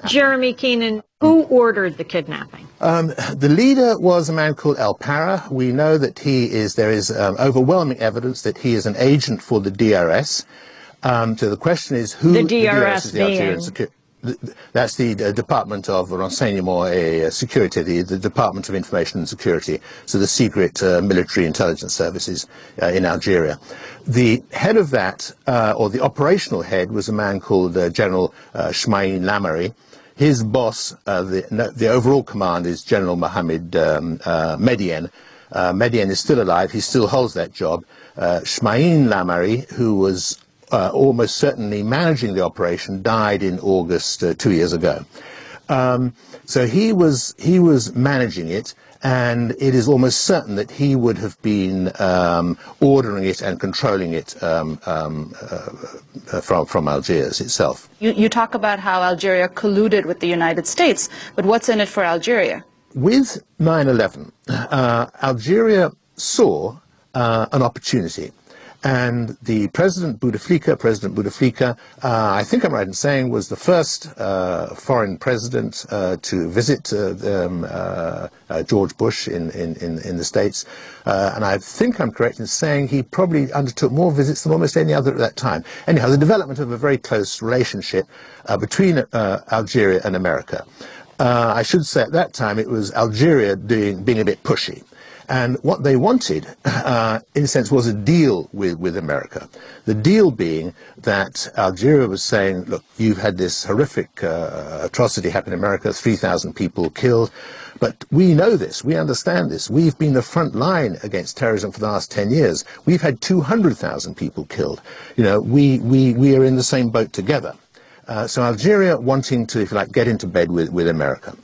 Jeremy Keenan, who ordered the kidnapping? The leader was a man called El Parra. We know that there is overwhelming evidence that he is an agent for the DRS. So the question is who the DRS is the Algerian security. That's the Department of Renseignement et Sécurité, the Department of Information and Security, so the secret military intelligence services in Algeria. The head of that, or the operational head, was a man called General Smaïn Lamari. His boss, the overall command, is General Mohamed Medien. Medien is still alive. He still holds that job. Smaïn Lamari, who was almost certainly managing the operation, died in August 2 years ago. So he was managing it, and it is almost certain that he would have been ordering it and controlling it from Algiers itself. You talk about how Algeria colluded with the United States, but what's in it for Algeria? With 9/11, Algeria saw an opportunity. And the President Bouteflika, I think I'm right in saying, was the first foreign president to visit George Bush in the States. And I think I'm correct in saying he probably undertook more visits than almost any other at that time. Anyhow, the development of a very close relationship between Algeria and America. I should say at that time it was Algeria being a bit pushy. And what they wanted, in a sense, was a deal with America. The deal being that Algeria was saying, look, you've had this horrific atrocity happen in America, 3,000 people killed, but we know this, we understand this. We've been the front line against terrorism for the last 10 years. We've had 200,000 people killed. You know, we are in the same boat together. So Algeria wanting to, if you like, get into bed with America.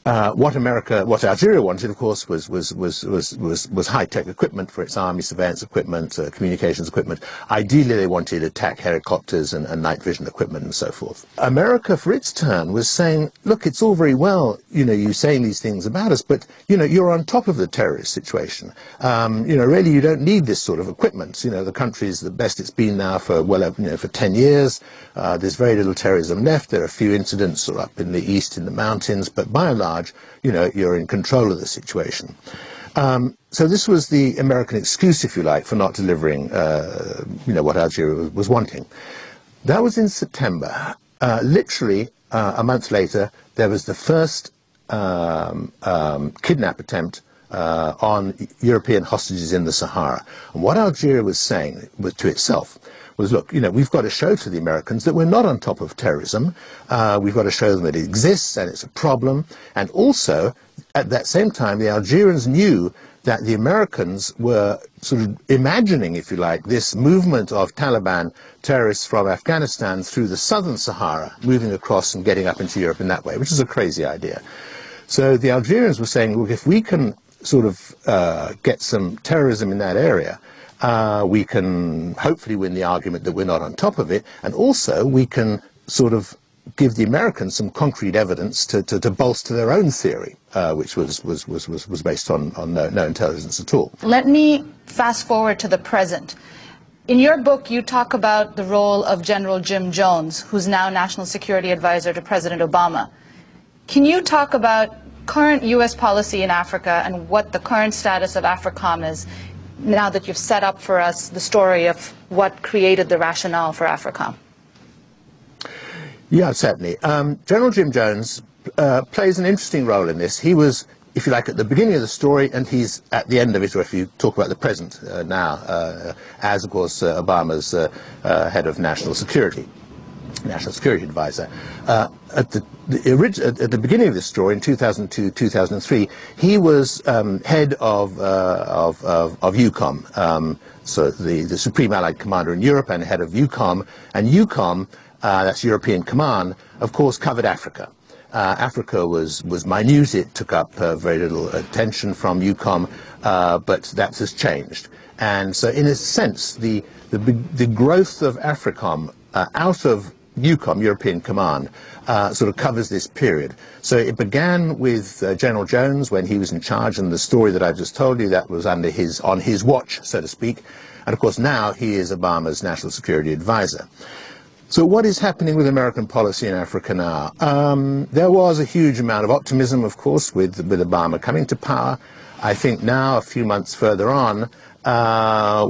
What Algeria wanted, of course, was high-tech equipment for its army, surveillance equipment, communications equipment. Ideally, they wanted attack helicopters and night vision equipment and so forth. America, for its turn, was saying, look, it's all very well, you know, you saying these things about us, but, you know, you're on top of the terrorist situation. You know, really, you don't need this sort of equipment. You know, the country's the best it's been now for, well, you know, for 10 years. There's very little terrorism left. There are a few incidents up in the east in the mountains, but by and large, you know, you're in control of the situation. So this was the American excuse, if you like, for not delivering, you know, what Algeria was wanting. That was in September. Literally, a month later, there was the first kidnap attempt on European hostages in the Sahara. And what Algeria was saying to itself was, look, you know, we've got to show to the Americans that we're not on top of terrorism. We've got to show them that it exists and it's a problem. And also, at that same time, the Algerians knew that the Americans were sort of imagining, if you like, this movement of Taliban terrorists from Afghanistan through the southern Sahara, moving across and getting up into Europe in that way, which is a crazy idea. So the Algerians were saying, look, if we can sort of get some terrorism in that area, we can hopefully win the argument that we're not on top of it, and also we can sort of give the Americans some concrete evidence to bolster their own theory, which was based on no intelligence at all. Let me fast forward to the present. In your book, you talk about the role of General Jim Jones, who's now National Security Advisor to President Obama. Can you talk about current U.S. policy in Africa and what the current status of Africom is, now that you've set up for us the story of what created the rationale for Africom? Yeah, certainly. General Jim Jones plays an interesting role in this. He was, if you like, at the beginning of the story, and he's at the end of it, or if you talk about the present now, as, of course, Obama's head of national security advisor. At the beginning of this story, in 2002-2003, he was head of EUCOM, so the Supreme Allied Commander in Europe, and head of EUCOM. And EUCOM, that's European Command, of course, covered Africa. Africa was minute. It took up very little attention from EUCOM, but that has changed. And so, in a sense, the growth of Africom out of EUCOM, European Command, sort of covers this period. So it began with General Jones when he was in charge, and the story that I've just told you, that was on his watch, so to speak. And of course now he is Obama's national security advisor. So what is happening with American policy in Africa now? There was a huge amount of optimism, of course, with Obama coming to power. I think now, a few months further on,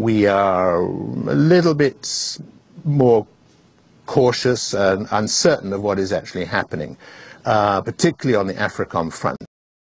we are a little bit more cautious and uncertain of what is actually happening, particularly on the Africom front.